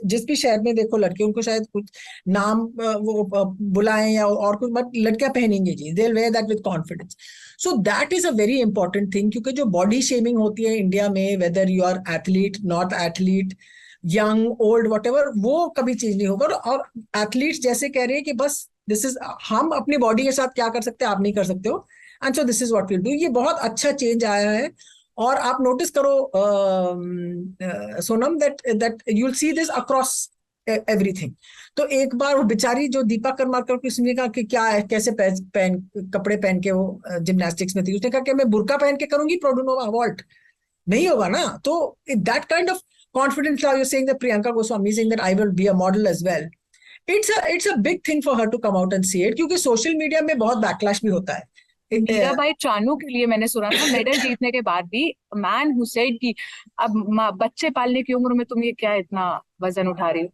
जिस भी शहर में देखो लड़के, उनको शायद कुछ नाम वो बुलाएं या और कुछ, बट लड़कियां पहनेंगी jeans, they will wear that with confidence. So that is a very important thing, क्योंकि जो बॉडी शेमिंग होती है इंडिया में, whether you are athlete not athlete, young old whatever, वो कभी चेंज नहीं होगा। और एथलीट्स जैसे कह रहे हैं कि बस दिस इज, हम अपनी बॉडी के साथ क्या कर सकते हैं आप नहीं कर सकते हो, and so this is what will do. ये बहुत अच्छा चेंज आया है। और आप नोटिस करो Sonam, that that you will see this across everything. तो एक बार वो बेचारी जो दीपा कर्माकर की, उसने कहा कि क्या है, कैसे पहन कपड़े पहन के वो जिम्नास्टिक्स में थी, उसने कहा कि मैं बुर्का पहन के करूंगी प्रोडोनोवा वॉल्ट, नहीं होगा ना। तो that kind of confidence, now you're saying that Priyanka Goswami is saying that I will be a model as well, it's a big thing for her to come out and say it, क्योंकि social media में बहुत backlash भी होता है। मीराबाई चानू के लिए मैंने सुना था मेडल जीतने के बाद भी, मैन हु सेड कि अब बच्चे पालने की उम्र में तुम ये क्या इतना वजन उठा रही हो।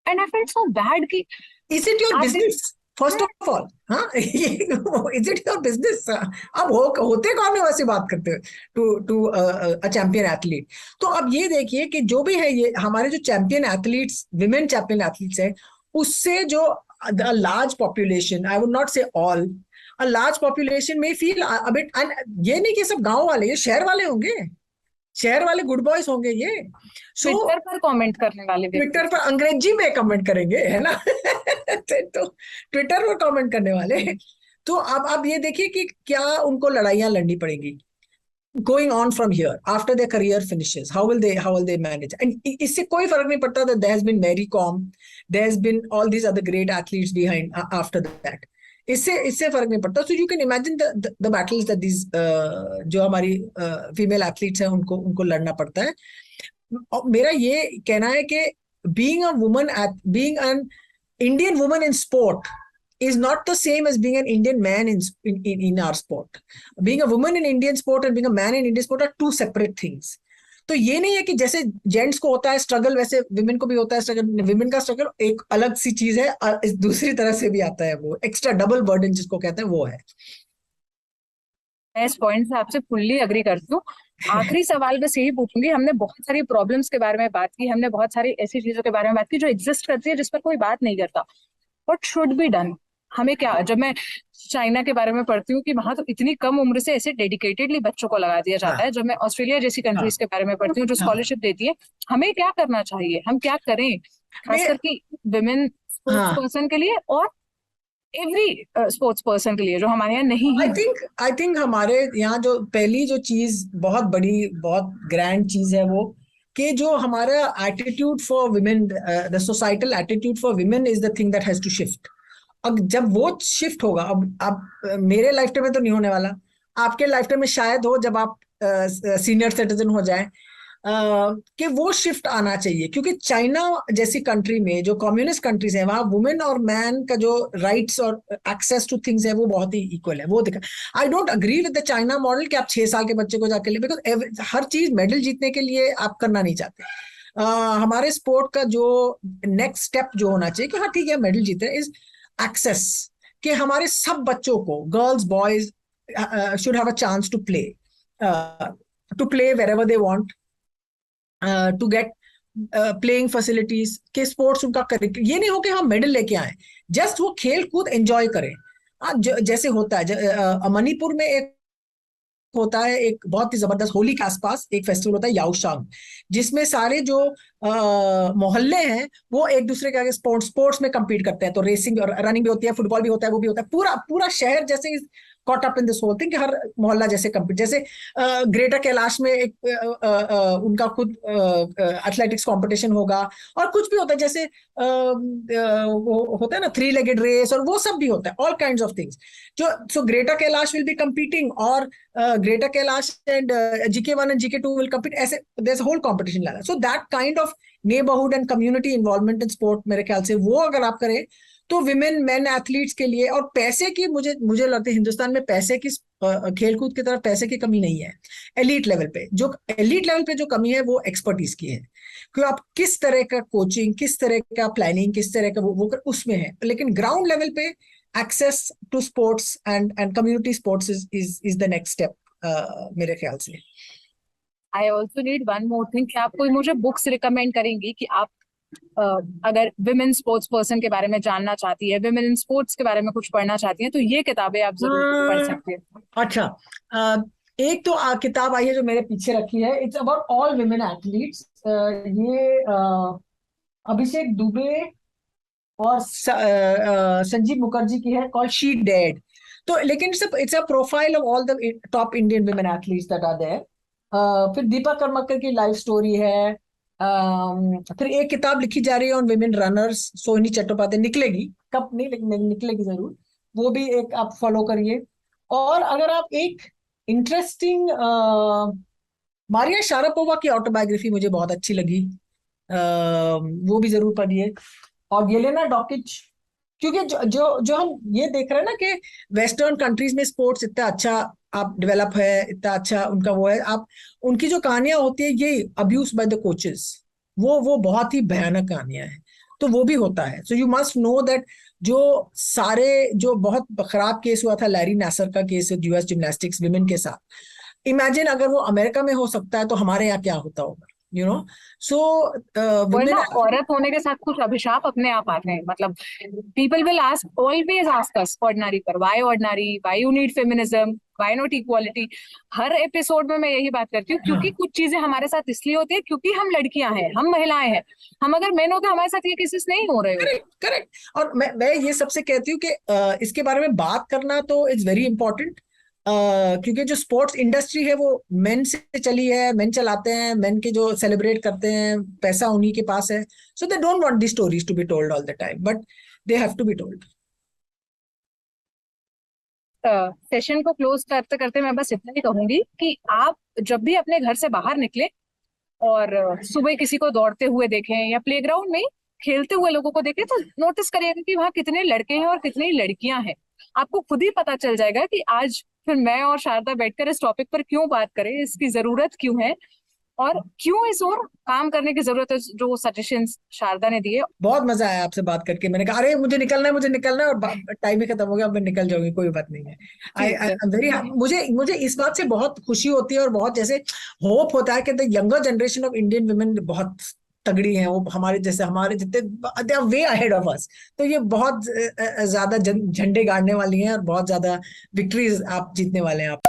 And I felt so bad कि is it your business first of all, हाँ इज इट योर बिजनेस। अब होते कौन है वैसे बात करते हैं टू अ चैंपियन एथलीट। तो अब ये देखिए कि जो भी है, ये हमारे जो champion athletes, women champion athletes है, उससे जो large population, I would not से ऑल, अ लार्ज पॉपुलेशन में फील अ बिट, ये नहीं कि सब गांव वाले, ये शहर वाले होंगे, शहर वाले गुड बॉयज होंगे ये। सो ट्विटर पर कमेंट करने वाले ट्विटर पर अंग्रेजी में कमेंट करेंगे, है ना तो ट्विटर पर कमेंट करने वाले। तो अब ये देखिए कि क्या उनको लड़ाइयां लड़नी पड़ेंगी going on from here after their career finishes, how will they manage। and इससे कोई फर्क नहीं पड़ता that there has been Mary Kom, there has been all these other great athletes behind after that, इससे फर्क नहीं पड़ता। so you can imagine the battles that these जो हमारी फीमेल एथलीट्स हैं उनको लड़ना पड़ता है। मेरा ये कहना है कि being a woman being an Indian woman in sport is not the same as being an Indian man in our sport। Being a woman in Indian sport and being a man in Indian sport are two separate things। तो ये नहीं है कि जैसे gents को होता है struggle, वैसे विमेन को भी होता है स्ट्रगल। विमेन का स्ट्रगल एक अलग सी चीज है, दूसरी तरह से भी आता है, वो एक्स्ट्रा डबल बर्डन जिसको कहते हैं वो है। मैं इस पॉइंट से आपसे फुल्ली अग्री करती हूँ। आखिरी सवाल बस यही पूछूंगी, हमने बहुत सारी प्रॉब्लम्स के बारे में बात की, हमने बहुत सारी ऐसी चीजों के बारे में बात की जो एग्जिस्ट करती है, जिस पर कोई बात नहीं करता। What should be done? हमें क्या, जब मैं चाइना के बारे में पढ़ती हूँ कि वहां तो इतनी कम उम्र से ऐसे डेडिकेटेडली बच्चों को लगा दिया जाता है, जब मैं ऑस्ट्रेलिया जैसी कंट्रीज के बारे में पढ़ती हूँ जो स्कॉलरशिप देती है, हमें क्या करना चाहिए, हम क्या करें खास मैं करके विमेन स्पोर्ट्स हाँ, पर्सन के लिए और एवरी स्पोर्ट्स पर्सन के लिए जो हमारे यहाँ नहीं आई है। थिंक आई थिंक हमारे यहाँ जो पहली जो चीज बहुत बड़ी बहुत ग्रैंड चीज है वो कि जो हमारा attitude for women, the societal attitude for women is the thing that has to shift. अब जब वो शिफ्ट होगा, अब मेरे लाइफ टाइम में तो नहीं होने वाला, आपके लाइफ टाइम में शायद हो, जब आप सीनियर सिटीजन हो जाए, कि वो शिफ्ट आना चाहिए। क्योंकि चाइना जैसी कंट्री में, जो कम्युनिस्ट कंट्रीज है, वहां वुमेन और मैन का जो राइट्स और एक्सेस टू थिंग्स है वो बहुत ही इक्वल है। वो देखा, I don't agree with the China model कि आप 6 साल के बच्चे को जाके ले, बिकॉज हर चीज मेडल जीतने के लिए आप करना नहीं चाहते। हमारे स्पोर्ट का जो नेक्स्ट स्टेप जो होना चाहिए कि हाँ ठीक है मेडल जीते, इज एक्सेस, कि हमारे सब बच्चों को, girls boys, should have a chance to play wherever they want, to get playing facilities, के स्पोर्ट्स उनका करें। ये नहीं हो कि हम मेडल लेके आए, जस्ट वो खेल कूद एंजॉय करें। जैसे होता है मणिपुर में एक होता है, एक बहुत ही जबरदस्त, होली के आसपास एक फेस्टिवल होता है याओशांग, जिसमें सारे जो मोहल्ले हैं वो एक दूसरे के आगे स्पोर्ट्स में compete करते हैं। तो रेसिंग और रनिंग भी होती है, फुटबॉल भी होता है, वो भी होता है। पूरा पूरा शहर जैसे caught up in this whole thing कि हर मोहल्ला जैसे compete, जैसे ग्रेटर कैलाश में एक उनका खुद एथलेटिक्स कंपटीशन होगा, और कुछ भी होता है जैसे वो होता है ना 3 लेगेड रेस, और वो सब भी होता है, ऑल काइंड ऑफ थिंग्स। जो so Greater Kailash will be competing, और Greater Kailash and GK1 and GK2 will compete. ऐसे there's a whole competition लगा। So that kind of neighborhood and community involvement in sport, मेरे ख्याल से वो अगर आप करें तो विमेन मैन एथलीट्स के लिए, और पैसे की, मुझे लगता है हिंदुस्तान में पैसे की, खेलकूद की तरफ पैसे की कमी नहीं है। एलीट लेवल पे जो कमी है वो एक्सपर्टीज की है, कि आप किस तरह का कोचिंग, किस तरह का प्लानिंग, किस तरह का वो उसमें है। लेकिन ग्राउंड लेवल पे access to sports and community sports is the next step, मेरे ख्याल से। I also need one more thing, कि आप कोई मुझे बुक्स रिकमेंड करेंगी कि आप अगर विमेन स्पोर्ट्स पर्सन के बारे में जानना चाहती है, विमेन इन स्पोर्ट्स के बारे में कुछ पढ़ना चाहती हैं, तो ये किताबें आप जरूर पढ़ सकती हैं। अच्छा, एक तो किताब आई है जो मेरे पीछे रखी है, it's about all women athletes. ये अभिषेक दुबे और संजीव मुखर्जी की है, कॉल्ड शी डेड। तो लेकिन it's a profile of all the top Indian women athletes that are there. फिर दीपा कर्मकर की लाइफ स्टोरी है। फिर एक किताब लिखी जा रही है ऑन विमेन रनर्स, सोहिनी चट्टोपाध्याय, निकलेगी कब नहीं, लेकिन निकलेगी जरूर। वो भी एक आप फॉलो करिए। और अगर आप एक इंटरेस्टिंग, मारिया शारापोवा की ऑटोबायोग्राफी मुझे बहुत अच्छी लगी, वो भी जरूर पढ़िए। और येलेना डॉकिच, क्योंकि जो हम ये देख रहे हैं ना कि वेस्टर्न कंट्रीज में स्पोर्ट्स इतना अच्छा आप डेवलप है, इतना अच्छा उनका वो है, आप उनकी जो कहानियां होती है, ये अब्यूज बाय द कोचेस, वो बहुत ही भयानक कहानियां हैं। तो वो भी होता है। So you must know that जो सारे, जो बहुत खराब केस हुआ था, लैरी नासर का केस यूएस जिम्नास्टिक्स विमेन के साथ, इमेजिन अगर वो अमेरिका में हो सकता है तो हमारे यहाँ क्या होता होगा, यू नो। सो और विमेन, ना, औरत होने के साथ कुछ अभिशाप अपने आप आते हैं। मतलब people will ask, always ask us ordinary पर, why ordinary, why you need feminism, why not equality. हर एपिसोड में मैं यही बात करती हूँ, क्योंकि कुछ चीजें हमारे साथ इसलिए होती है क्योंकि हम लड़कियां हैं, हम महिलाएं हैं। हम अगर मेन होते हमारे साथ ये केसेस नहीं हो रहे होते। Correct correct. और मैं ये सबसे कहती हूँ कि इसके बारे में बात करना तो इट्स वेरी इंपॉर्टेंट, क्योंकि जो स्पोर्ट्स इंडस्ट्री है वो मेन से चली है, मेन चलाते हैं, मेन के जो सेलिब्रेट करते हैं, पैसा उन्हीं के पास है। So they don't want the stories to be told all the time, but they have to be told. Session को क्लोज करते करते मैं बस इतना ही कहूंगी कि आप जब भी अपने घर से बाहर निकले और सुबह किसी को दौड़ते हुए देखें या प्लेग्राउंड में खेलते हुए लोगों को देखें, तो नोटिस करिएगा कि वहाँ कितने लड़के हैं और कितनी लड़कियां हैं। आपको खुद ही पता चल जाएगा कि आज फिर मैं और शारदा बैठकर इस टॉपिक पर क्यों बात करें, इसकी जरूरत क्यों है, और क्यों इस और काम करने की जरूरत है, जो सजेशंस शारदा ने दिए। बहुत मजा आया आपसे बात करके। मैंने कहा अरे मुझे निकलना है, और टाइम ही खत्म हो गया, अब मैं निकल जाऊंगी, कोई बात नहीं है। आई ठीक आई है। एम वेरी, मुझे मुझे इस बात से बहुत खुशी होती है, और बहुत जैसे होप होता है कि the younger generation of Indian women बहुत तगड़ी हैं, वो हमारे जैसे, हमारे जितने, they are way ahead of us. तो ये बहुत ज्यादा झंडे गाड़ने वाली हैं, और बहुत ज्यादा विक्ट्रीज आप जीतने वाले हैं आप।